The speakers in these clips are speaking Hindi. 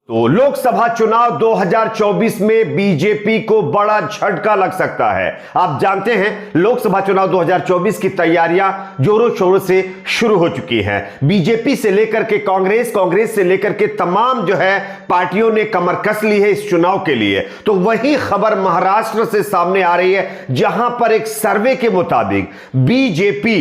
तो लोकसभा चुनाव 2024 में बीजेपी को बड़ा झटका लग सकता है। आप जानते हैं लोकसभा चुनाव 2024 की तैयारियां जोरों शोरों से शुरू हो चुकी हैं। बीजेपी से लेकर के कांग्रेस से लेकर के तमाम जो है पार्टियों ने कमर कस ली है इस चुनाव के लिए। तो वही खबर महाराष्ट्र से सामने आ रही है, जहां पर एक सर्वे के मुताबिक बीजेपी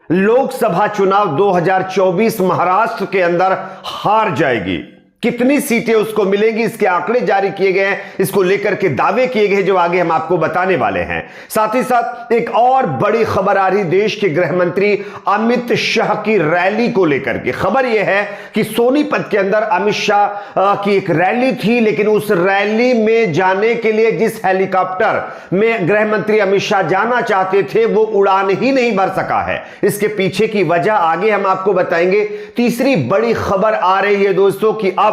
लोकसभा चुनाव 2024 महाराष्ट्र के अंदर हार जाएगी। कितनी सीटें उसको मिलेंगी, इसके आंकड़े जारी किए गए हैं, इसको लेकर के दावे किए गए जो आगे हम आपको बताने वाले हैं। साथ ही साथ एक और बड़ी खबर आ रही देश के गृह मंत्री अमित शाह की रैली को लेकर के। खबर यह है कि सोनीपत के अंदर अमित शाह की एक रैली थी, लेकिन उस रैली में जाने के लिए जिस हेलीकॉप्टर में गृह मंत्री अमित शाह जाना चाहते थे वो उड़ान ही नहीं भर सका है। इसके पीछे की वजह आगे हम आपको बताएंगे। तीसरी बड़ी खबर आ रही है दोस्तों कि अब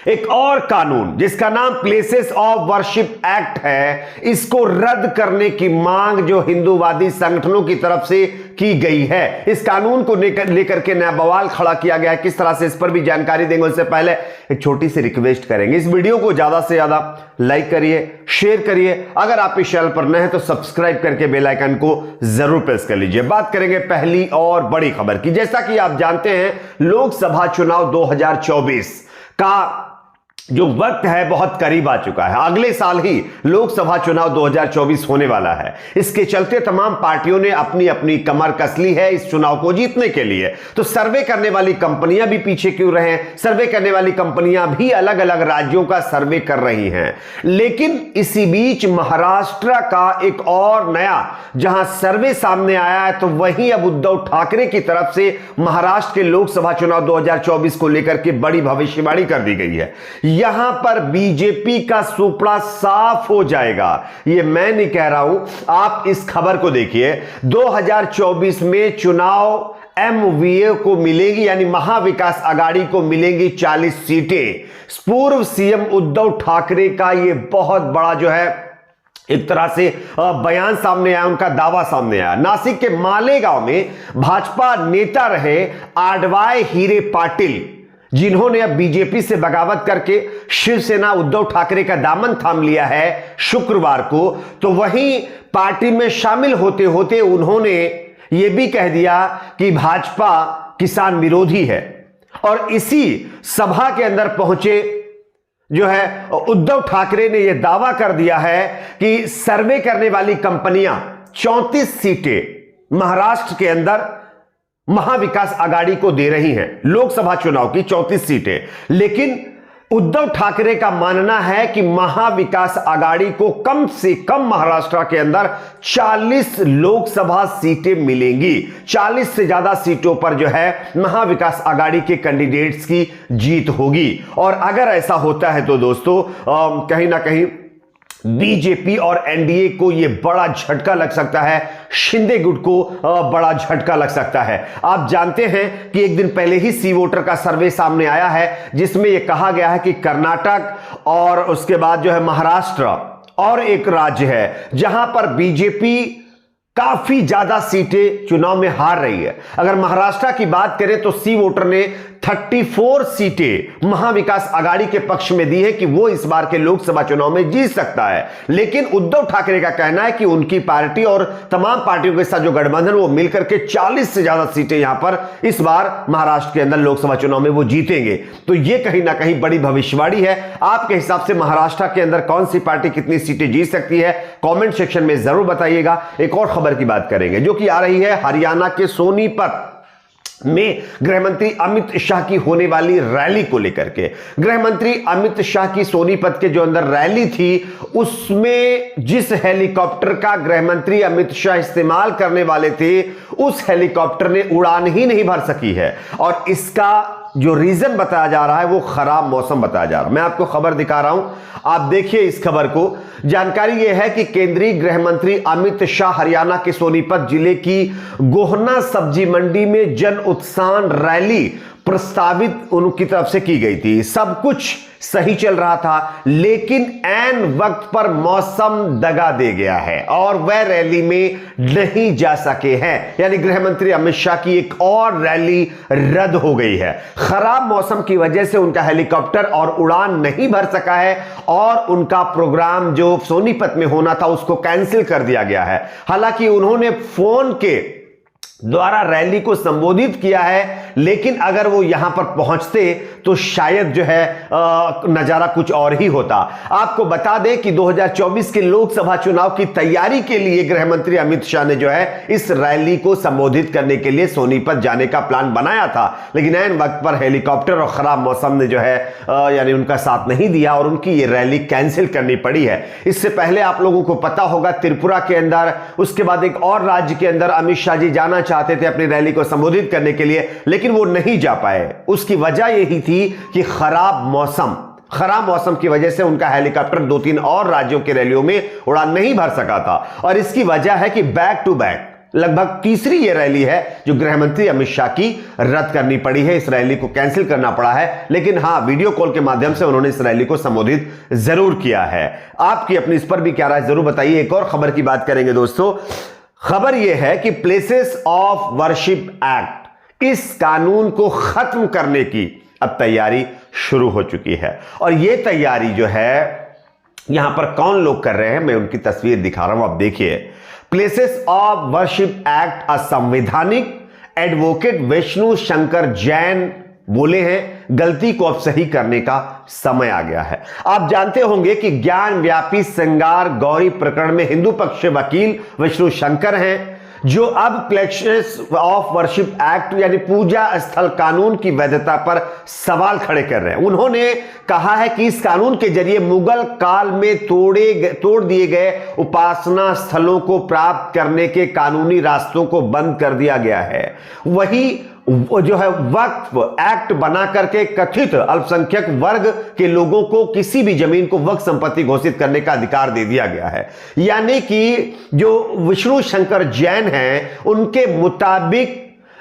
एक और कानून जिसका नाम प्लेसेस ऑफ वर्शिप एक्ट है, इसको रद्द करने की मांग जो हिंदूवादी संगठनों की तरफ से की गई है। इस कानून को लेकर के नया बवाल खड़ा किया गया है। किस तरह से, इस पर भी जानकारी देंगे। उससे पहले एक छोटी सी रिक्वेस्ट करेंगे, इस वीडियो को ज्यादा से ज्यादा लाइक करिए, शेयर करिए। अगर आप इस चैनल पर नए हैं तो सब्सक्राइब करके बेल आइकन को जरूर प्रेस कर लीजिए। बात करेंगे पहली और बड़ी खबर की। जैसा कि आप जानते हैं लोकसभा चुनाव 2024 का जो वक्त है बहुत करीब आ चुका है। अगले साल ही लोकसभा चुनाव 2024 होने वाला है। इसके चलते तमाम पार्टियों ने अपनी अपनी कमर कस ली है इस चुनाव को जीतने के लिए। तो सर्वे करने वाली कंपनियां भी पीछे क्यों रहे? सर्वे करने वाली कंपनियां भी अलग अलग राज्यों का सर्वे कर रही हैं। लेकिन इसी बीच महाराष्ट्र का एक और नया जहां सर्वे सामने आया है, तो वहीं अब उद्धव ठाकरे की तरफ से महाराष्ट्र के लोकसभा चुनाव 2024 को लेकर के बड़ी भविष्यवाणी कर दी गई है। यहां पर बीजेपी का सुपड़ा साफ हो जाएगा। यह मैं नहीं कह रहा हूं, आप इस खबर को देखिए। 2024 में चुनाव एमवीए को मिलेगी, यानी महाविकास आघाड़ी को मिलेंगी 40 सीटें। पूर्व सीएम उद्धव ठाकरे का यह बहुत बड़ा जो है एक तरह से बयान सामने आया, उनका दावा सामने आया। नासिक के मालेगांव में भाजपा नेता रहे आडवाय हीरे पाटिल, जिन्होंने अब बीजेपी से बगावत करके शिवसेना उद्धव ठाकरे का दामन थाम लिया है शुक्रवार को, तो वहीं पार्टी में शामिल होते होते उन्होंने यह भी कह दिया कि भाजपा किसान विरोधी है। और इसी सभा के अंदर पहुंचे जो है उद्धव ठाकरे ने यह दावा कर दिया है कि सर्वे करने वाली कंपनियां 34 सीटें महाराष्ट्र के अंदर महाविकास आघाड़ी को दे रही हैं, लोकसभा चुनाव की 34 सीटें। लेकिन उद्धव ठाकरे का मानना है कि महाविकास आघाड़ी को कम से कम महाराष्ट्र के अंदर 40 लोकसभा सीटें मिलेंगी। 40 से ज्यादा सीटों पर जो है महाविकास आघाड़ी के कैंडिडेट्स की जीत होगी। और अगर ऐसा होता है तो दोस्तों कहीं ना कहीं बीजेपी और एनडीए को यह बड़ा झटका लग सकता है, शिंदे गुट को बड़ा झटका लग सकता है। आप जानते हैं कि एक दिन पहले ही सी वोटर का सर्वे सामने आया है, जिसमें यह कहा गया है कि कर्नाटक और उसके बाद जो है महाराष्ट्र और एक राज्य है जहां पर बीजेपी काफी ज्यादा सीटें चुनाव में हार रही है। अगर महाराष्ट्र की बात करें तो सी वोटर ने 34 सीटें महाविकास आघाड़ी के पक्ष में दी है कि वो इस बार के लोकसभा चुनाव में जीत सकता है। लेकिन उद्धव ठाकरे का कहना है कि उनकी पार्टी और तमाम पार्टियों के साथ जो गठबंधन वो मिलकर के 40 से ज्यादा सीटें यहां पर इस बार महाराष्ट्र के अंदर लोकसभा चुनाव में वो जीतेंगे। तो ये कहीं ना कहीं बड़ी भविष्यवाणी है। आपके हिसाब से महाराष्ट्र के अंदर कौन सी पार्टी कितनी सीटें जीत सकती है, कॉमेंट सेक्शन में जरूर बताइएगा। एक और खबर की बात करेंगे जो कि आ रही है हरियाणा के सोनीपत में गृहमंत्री अमित शाह की होने वाली रैली को लेकर के। गृहमंत्री अमित शाह की सोनीपत के जो अंदर रैली थी, उसमें जिस हेलीकॉप्टर का गृहमंत्री अमित शाह इस्तेमाल करने वाले थे, उस हेलीकॉप्टर ने उड़ान ही नहीं भर सकी है। और इसका जो रीजन बताया जा रहा है वो खराब मौसम बताया जा रहा है। मैं आपको खबर दिखा रहा हूं, आप देखिए इस खबर को। जानकारी यह है कि केंद्रीय गृह मंत्री अमित शाह हरियाणा के सोनीपत जिले की गोहना सब्जी मंडी में जन उत्थान रैली प्रस्तावित उनकी तरफ से की गई थी। सब कुछ सही चल रहा था, लेकिन ऐन वक्त पर मौसम दगा दे गया है और वह रैली में नहीं जा सके हैं। यानी गृह मंत्री अमित शाह की एक और रैली रद्द हो गई है। खराब मौसम की वजह से उनका हेलीकॉप्टर और उड़ान नहीं भर सका है और उनका प्रोग्राम जो सोनीपत में होना था उसको कैंसिल कर दिया गया है। हालांकि उन्होंने फोन के द्वारा रैली को संबोधित किया है, लेकिन अगर वो यहां पर पहुंचते तो शायद जो है नजारा कुछ और ही होता। आपको बता दें कि 2024 के लोकसभा चुनाव की तैयारी के लिए गृह मंत्री अमित शाह ने जो है इस रैली को संबोधित करने के लिए सोनीपत जाने का प्लान बनाया था, लेकिन ऐन वक्त पर हेलीकॉप्टर और खराब मौसम ने जो है यानी उनका साथ नहीं दिया और उनकी ये रैली कैंसिल करनी पड़ी है। इससे पहले आप लोगों को पता होगा त्रिपुरा के अंदर, उसके बाद एक और राज्य के अंदर अमित शाह जी जाना चाहते थे अपनी रैली को संबोधित करने के लिए, लेकिन वो नहीं जा पाए। उसकी वजह यही थी कि खराब मौसम की वजह से उनका हेलीकॉप्टर 2-3 और राज्यों की रैलियों में उड़ान नहीं भर सका था। और इसकी वजह है कि बैक टू बैक लगभग तीसरी ये रैली है जो गृह मंत्री अमित शाह की रद्द करनी पड़ी है। इस रैली को कैंसिल करना पड़ा है, लेकिन हां, वीडियो कॉल के माध्यम से उन्होंने इस रैली को संबोधित जरूर किया है। आपकी अपनी इस पर भी क्या राय जरूर बताइए। एक और खबर की बात करेंगे दोस्तों। खबर यह है कि प्लेसेस ऑफ वर्शिप एक्ट, इस कानून को खत्म करने की अब तैयारी शुरू हो चुकी है। और यह तैयारी जो है यहां पर कौन लोग कर रहे हैं, मैं उनकी तस्वीर दिखा रहा हूं, आप देखिए। प्लेसेस ऑफ वर्शिप एक्ट असंवैधानिक, एडवोकेट विष्णु शंकर जैन बोले हैं गलती को अब सही करने का समय आ गया है। आप जानते होंगे कि ज्ञान व्यापी श्रृंगार गौरी प्रकरण में हिंदू पक्ष वकील विष्णु शंकर हैं, जो अब प्लेसेस ऑफ वर्शिप एक्ट यानी पूजा स्थल कानून की वैधता पर सवाल खड़े कर रहे हैं। उन्होंने कहा है कि इस कानून के जरिए मुगल काल में तोड़ दिए गए उपासना स्थलों को प्राप्त करने के कानूनी रास्तों को बंद कर दिया गया है। वही जो है वक्फ एक्ट बना करके कथित अल्पसंख्यक वर्ग के लोगों को किसी भी जमीन को वक्फ संपत्ति घोषित करने का अधिकार दे दिया गया है। यानी कि जो विष्णु शंकर जैन हैं उनके मुताबिक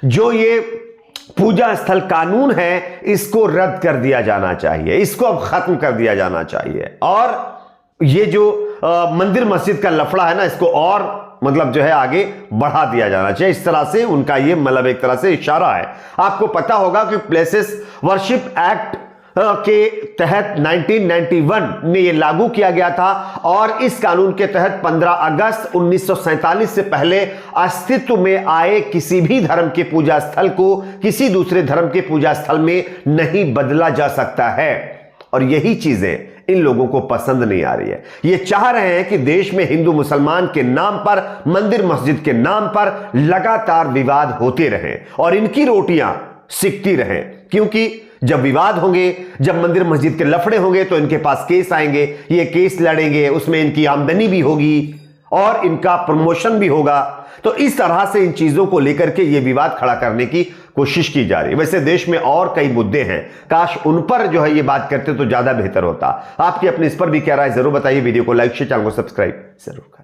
जो ये पूजा स्थल कानून है इसको रद्द कर दिया जाना चाहिए, इसको अब खत्म कर दिया जाना चाहिए। और ये जो मंदिर मस्जिद का लफड़ा है ना, इसको और मतलब जो है आगे बढ़ा दिया जाना चाहिए। इस तरह से उनका ये मतलब एक तरह से इशारा है। आपको पता होगा कि प्लेसेस वर्शिप एक्ट के तहत 1991 में ये लागू किया गया था और इस कानून के तहत 15 अगस्त 1947 से पहले अस्तित्व में आए किसी भी धर्म के पूजा स्थल को किसी दूसरे धर्म के पूजा स्थल में नहीं बदला जा सकता है। और यही चीजें इन लोगों को पसंद नहीं आ रही है। ये चाह रहे हैं कि देश में हिंदू मुसलमान के नाम पर, मंदिर मस्जिद के नाम पर लगातार विवाद होते रहें और इनकी रोटियां सिकती रहें, क्योंकि जब विवाद होंगे, जब मंदिर मस्जिद के लफड़े होंगे तो इनके पास केस आएंगे, ये केस लड़ेंगे, उसमें इनकी आमदनी भी होगी और इनका प्रमोशन भी होगा। तो इस तरह से इन चीजों को लेकर के ये विवाद खड़ा करने की कोशिश की जा रही है। वैसे देश में और कई मुद्दे हैं, काश उन पर जो है ये बात करते तो ज्यादा बेहतर होता। आपकी अपनी इस पर भी क्या राय जरूर बताइए। वीडियो को लाइक शेयर, चैनल को सब्सक्राइब जरूर करें।